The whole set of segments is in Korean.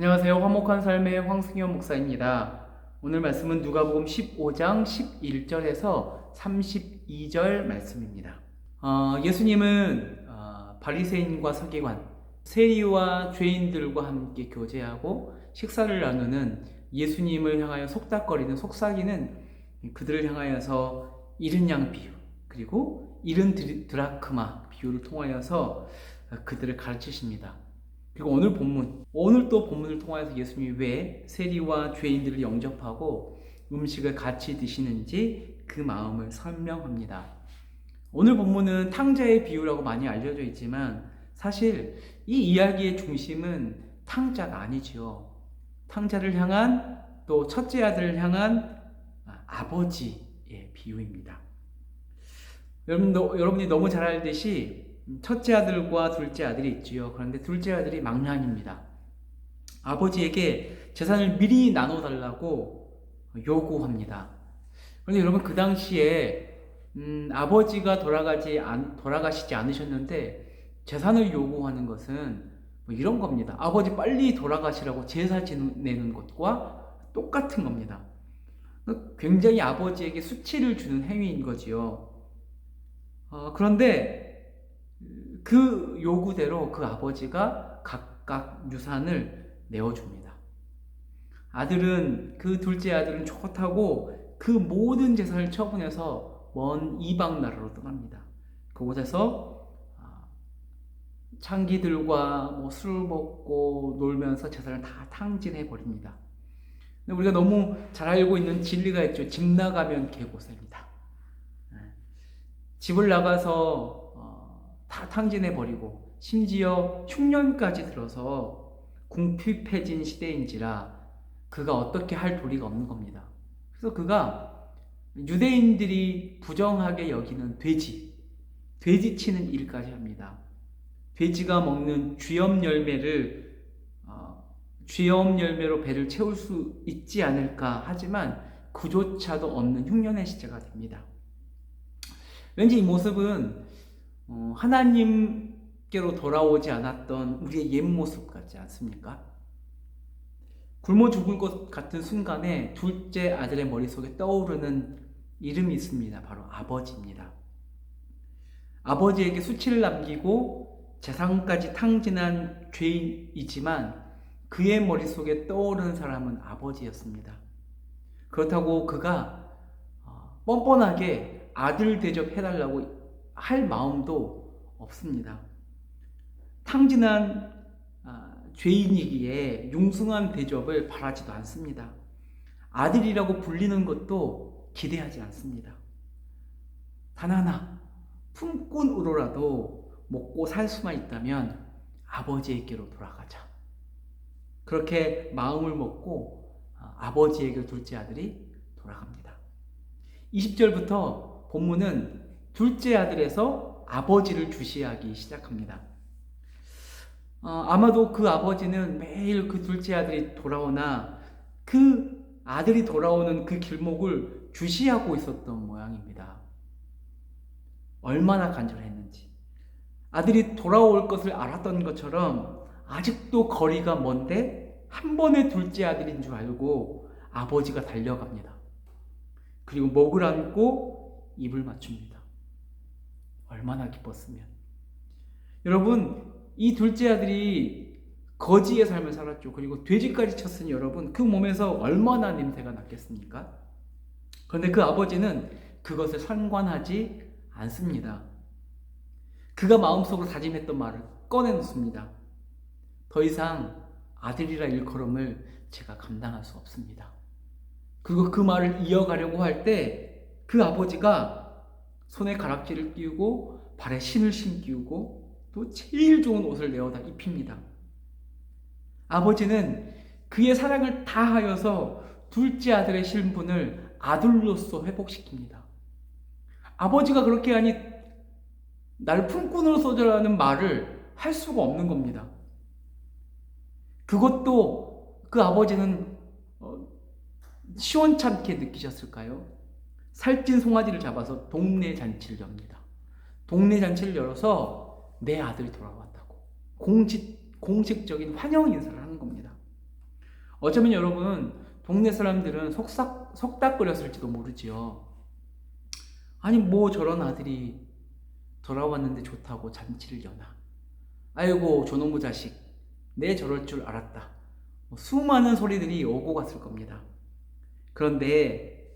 안녕하세요. 화목한 삶의 황승현 목사입니다. 오늘 말씀은 누가복음 15장 11절에서 32절 말씀입니다. 예수님은 바리새인과 서기관, 세리와 죄인들과 함께 교제하고 식사를 나누는 예수님을 향하여 속닥거리는 속삭이는 그들을 향하여서 잃은 양 비유, 그리고 잃은 드라크마 비유를 통하여서 그들을 가르치십니다. 그리고 오늘 또 본문을 통하여서 예수님이 왜 세리와 죄인들을 영접하고 음식을 같이 드시는지 그 마음을 설명합니다. 오늘 본문은 탕자의 비유라고 많이 알려져 있지만 사실 이 이야기의 중심은 탕자가 아니지요. 탕자를 향한 또 첫째 아들을 향한 아버지의 비유입니다. 여러분이 너무 잘 알듯이 첫째 아들과 둘째 아들이 있지요. 그런데 둘째 아들이 망난입니다. 아버지에게 재산을 미리 나눠달라고 요구합니다. 그런데 여러분 그 당시에 아버지가 돌아가시지 않으셨는데 재산을 요구하는 것은 이런 겁니다. 아버지 빨리 돌아가시라고 제사 지내는 것과 똑같은 겁니다. 굉장히 아버지에게 수치를 주는 행위인 거지요. 그런데 그 요구대로 그 아버지가 각각 유산을 내어줍니다. 그 둘째 아들은 좋다고 그 모든 재산을 처분해서 먼 이방 나라로 떠납니다. 그곳에서 창기들과 술을 먹고 놀면서 재산을 다 탕진해 버립니다. 우리가 너무 잘 알고 있는 진리가 있죠. 집 나가면 개고생이다. 집을 나가서 다 탕진해 버리고 심지어 흉년까지 들어서 궁핍해진 시대인지라 그가 어떻게 할 도리가 없는 겁니다. 그래서 그가 유대인들이 부정하게 여기는 돼지 치는 일까지 합니다. 돼지가 먹는 쥐염 열매로 배를 채울 수 있지 않을까 하지만 그조차도 없는 흉년의 시대가 됩니다. 왠지 이 모습은 하나님께로 돌아오지 않았던 우리의 옛 모습 같지 않습니까? 굶어 죽을 것 같은 순간에 둘째 아들의 머릿속에 떠오르는 이름이 있습니다. 바로 아버지입니다. 아버지에게 수치를 남기고 재산까지 탕진한 죄인이지만 그의 머릿속에 떠오르는 사람은 아버지였습니다. 그렇다고 그가 뻔뻔하게 아들 대접해달라고 할 마음도 없습니다. 탕진한 죄인이기에 융숭한 대접을 바라지도 않습니다. 아들이라고 불리는 것도 기대하지 않습니다. 단 하나, 품꾼으로라도 먹고 살 수만 있다면 아버지에게로 돌아가자. 그렇게 마음을 먹고 아버지에게 둘째 아들이 돌아갑니다. 20절부터 본문은 둘째 아들에서 아버지를 주시하기 시작합니다. 아마도 그 아버지는 매일 그 둘째 아들이 돌아오나 그 아들이 돌아오는 그 길목을 주시하고 있었던 모양입니다. 얼마나 간절했는지. 아들이 돌아올 것을 알았던 것처럼 아직도 거리가 먼데 한 번의 둘째 아들인 줄 알고 아버지가 달려갑니다. 그리고 목을 안고 입을 맞춥니다. 얼마나 기뻤으면. 여러분, 이 둘째 아들이 거지의 삶을 살았죠. 그리고 돼지까지 쳤으니 여러분 그 몸에서 얼마나 냄새가 났겠습니까? 그런데 그 아버지는 그것을 상관하지 않습니다. 그가 마음속으로 다짐했던 말을 꺼내놓습니다. 더 이상 아들이라 일컬음을 제가 감당할 수 없습니다. 그리고 그 말을 이어가려고 할 때 그 아버지가 손에 가락지를 끼우고 발에 신을 신기우고 또 제일 좋은 옷을 내어다 입힙니다. 아버지는 그의 사랑을 다하여서 둘째 아들의 신분을 아들로서 회복시킵니다. 아버지가 그렇게 하니 날 품꾼으로 써주라는 말을 할 수가 없는 겁니다. 그것도 그 아버지는 시원찮게 느끼셨을까요? 살찐 송아지를 잡아서 동네 잔치를 엽니다. 동네 잔치를 열어서 내 아들이 돌아왔다고 공식적인 환영 인사를 하는 겁니다. 어쩌면 여러분 동네 사람들은 속닥거렸을지도 모르지요. 아니 뭐 저런 아들이 돌아왔는데 좋다고 잔치를 여나. 아이고 저놈의 자식 내 저럴 줄 알았다. 수많은 소리들이 오고 갔을 겁니다. 그런데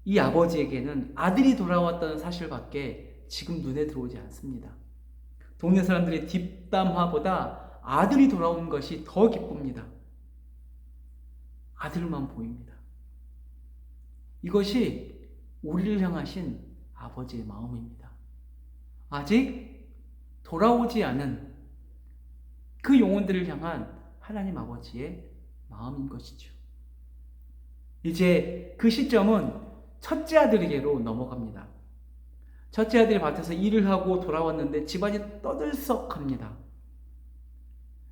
이 아버지에게는 아들이 돌아왔다는 사실밖에 지금 눈에 들어오지 않습니다. 동네 사람들의 뒷담화보다 아들이 돌아온 것이 더 기쁩니다. 아들만 보입니다. 이것이 우리를 향하신 아버지의 마음입니다. 아직 돌아오지 않은 그 영혼들을 향한 하나님 아버지의 마음인 것이죠. 이제 그 시점은 첫째 아들에게로 넘어갑니다. 첫째 아들이 밭에서 일을 하고 돌아왔는데 집안이 떠들썩합니다.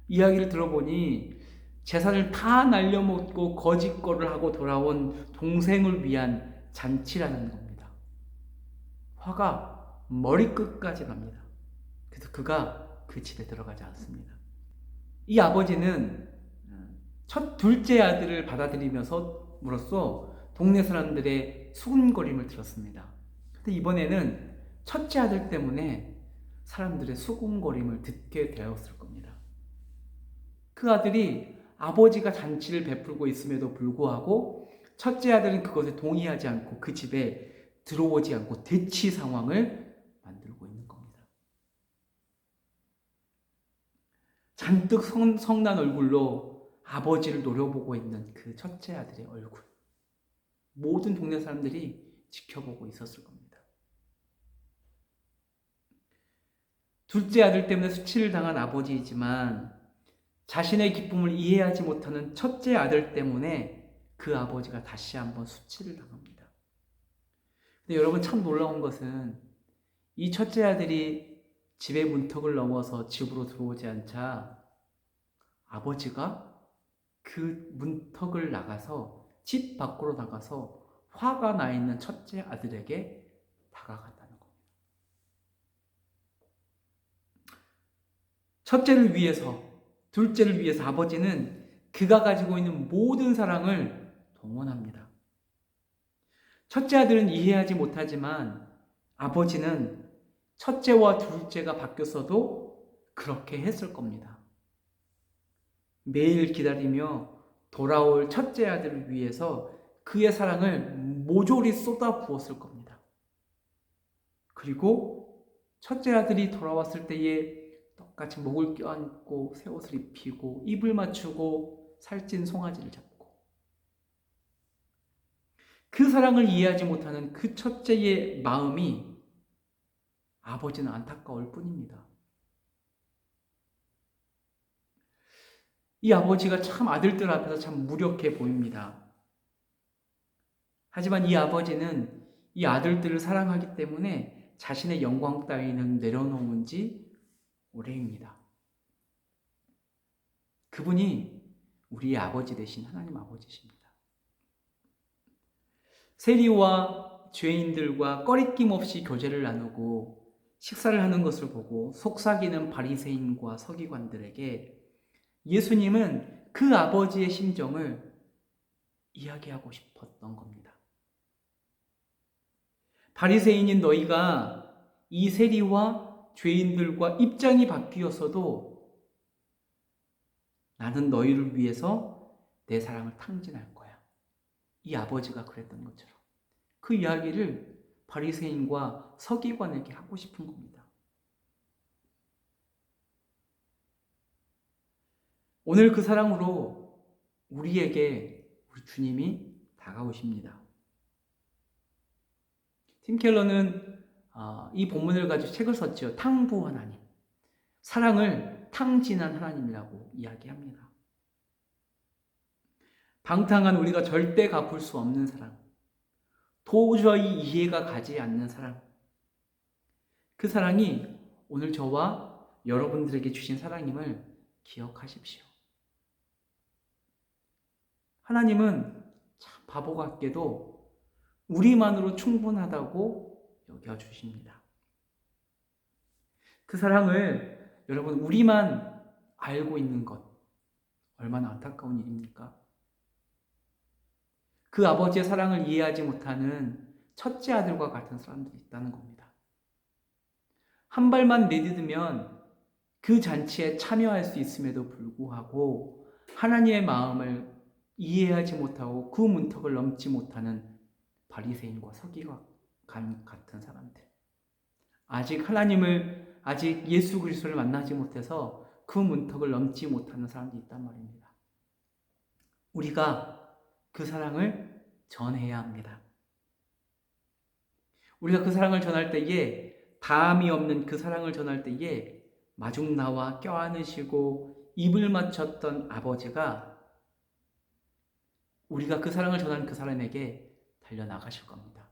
이야기를 들어보니 재산을 다 날려먹고 거짓거를 하고 돌아온 동생을 위한 잔치라는 겁니다. 화가 머리끝까지 납니다. 그래서 그가 그 집에 들어가지 않습니다. 이 아버지는 둘째 아들을 받아들이면서로써 동네 사람들의 수군거림을 들었습니다. 근데 이번에는 첫째 아들 때문에 사람들의 수군거림을 듣게 되었을 겁니다. 그 아들이 아버지가 잔치를 베풀고 있음에도 불구하고 첫째 아들은 그것에 동의하지 않고 그 집에 들어오지 않고 대치 상황을 만들고 있는 겁니다. 잔뜩 성난 얼굴로 아버지를 노려보고 있는 그 첫째 아들의 얼굴. 모든 동네 사람들이 지켜보고 있었을 겁니다. 둘째 아들 때문에 수치를 당한 아버지이지만 자신의 기쁨을 이해하지 못하는 첫째 아들 때문에 그 아버지가 다시 한번 수치를 당합니다. 근데 여러분 참 놀라운 것은 이 첫째 아들이 집의 문턱을 넘어서 집으로 들어오지 않자 아버지가 그 문턱을 나가서 집 밖으로 나가서 화가 나 있는 첫째 아들에게 다가갔다는 겁니다. 첫째를 위해서, 둘째를 위해서 아버지는 그가 가지고 있는 모든 사랑을 동원합니다. 첫째 아들은 이해하지 못하지만 아버지는 첫째와 둘째가 바뀌었어도 그렇게 했을 겁니다. 매일 기다리며 돌아올 첫째 아들을 위해서 그의 사랑을 모조리 쏟아부었을 겁니다. 그리고 첫째 아들이 돌아왔을 때에 똑같이 목을 껴안고 새 옷을 입히고 입을 맞추고 살찐 송아지를 잡고 그 사랑을 이해하지 못하는 그 첫째의 마음이 아버지는 안타까울 뿐입니다. 이 아버지가 참 아들들 앞에서 참 무력해 보입니다. 하지만 이 아버지는 이 아들들을 사랑하기 때문에 자신의 영광 따위는 내려놓은 지 오래입니다. 그분이 우리의 아버지 되신 하나님 아버지십니다. 세리와 죄인들과 꺼리낌 없이 교제를 나누고 식사를 하는 것을 보고 속삭이는 바리새인과 서기관들에게 예수님은 그 아버지의 심정을 이야기하고 싶었던 겁니다. 바리새인인 너희가 이 세리와 죄인들과 입장이 바뀌었어도 나는 너희를 위해서 내 사랑을 탕진할 거야. 이 아버지가 그랬던 것처럼 그 이야기를 바리새인과 서기관에게 하고 싶은 겁니다. 오늘 그 사랑으로 우리에게 우리 주님이 다가오십니다. 팀 켈러는 이 본문을 가지고 책을 썼죠. 탕부 하나님. 사랑을 탕진한 하나님이라고 이야기합니다. 방탕한 우리가 절대 갚을 수 없는 사랑. 도저히 이해가 가지 않는 사랑. 그 사랑이 오늘 저와 여러분들에게 주신 사랑임을 기억하십시오. 하나님은 참 바보 같게도 우리만으로 충분하다고 여겨주십니다. 그 사랑을 여러분 우리만 알고 있는 것 얼마나 안타까운 일입니까? 그 아버지의 사랑을 이해하지 못하는 첫째 아들과 같은 사람들이 있다는 겁니다. 한 발만 내딛으면 그 잔치에 참여할 수 있음에도 불구하고 하나님의 마음을 이해하지 못하고 그 문턱을 넘지 못하는 바리새인과 서기관 같은 사람들. 아직 예수 그리스도를 만나지 못해서 그 문턱을 넘지 못하는 사람들이 있단 말입니다. 우리가 그 사랑을 전해야 합니다. 우리가 그 사랑을 전할 때에, 다함이 없는 그 사랑을 전할 때에 마중 나와 껴안으시고 입을 맞췄던 아버지가 우리가 그 사랑을 전하는 그 사람에게 달려나가실 겁니다.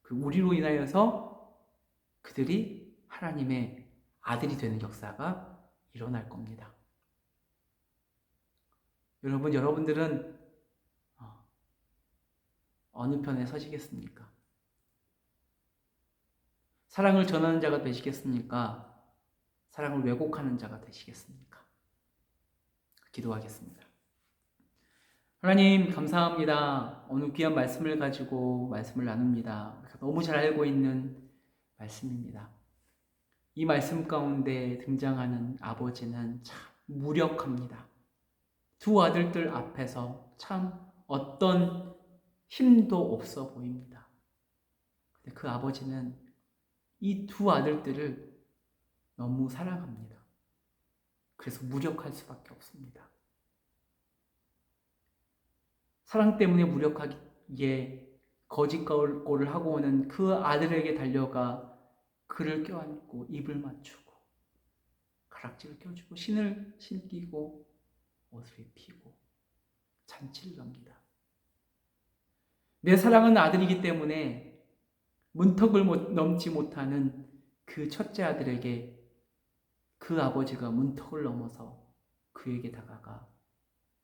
그 우리로 인하여서 그들이 하나님의 아들이 되는 역사가 일어날 겁니다. 여러분들은 어느 편에 서시겠습니까? 사랑을 전하는 자가 되시겠습니까? 사랑을 왜곡하는 자가 되시겠습니까? 기도하겠습니다. 하나님 감사합니다. 오늘 귀한 말씀을 가지고 말씀을 나눕니다. 너무 잘 알고 있는 말씀입니다. 이 말씀 가운데 등장하는 아버지는 참 무력합니다. 두 아들들 앞에서 참 어떤 힘도 없어 보입니다. 근데 그 아버지는 이 두 아들들을 너무 사랑합니다. 그래서 무력할 수밖에 없습니다. 사랑 때문에 무력하기에 거짓골을 하고 오는 그 아들에게 달려가 그를 껴안고 입을 맞추고 가락지를 껴주고 신을 신기고 옷을 입히고 잔치를 넘기다. 내 사랑은 아들이기 때문에 문턱을 넘지 못하는 그 첫째 아들에게 그 아버지가 문턱을 넘어서 그에게 다가가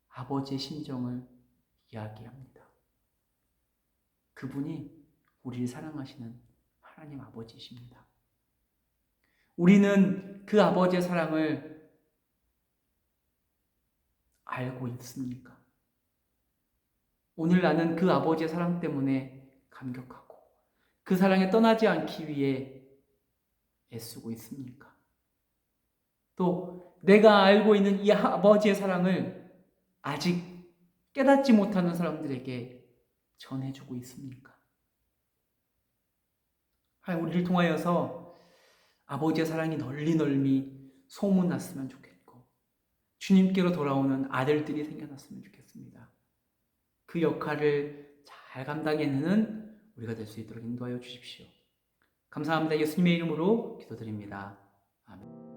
아버지의 심정을 이야기합니다. 그분이 우리를 사랑하시는 하나님 아버지이십니다. 우리는 그 아버지의 사랑을 알고 있습니까? 오늘 나는 그 아버지의 사랑 때문에 감격하고 그 사랑에 떠나지 않기 위해 애쓰고 있습니까? 또 내가 알고 있는 이 아버지의 사랑을 아직 깨닫지 못하는 사람들에게 전해주고 있습니까? 우리를 통하여서 아버지의 사랑이 널리 소문났으면 좋겠고 주님께로 돌아오는 아들들이 생겨났으면 좋겠습니다. 그 역할을 잘 감당해내는 우리가 될 수 있도록 인도하여 주십시오. 감사합니다. 예수님의 이름으로 기도드립니다. 아멘.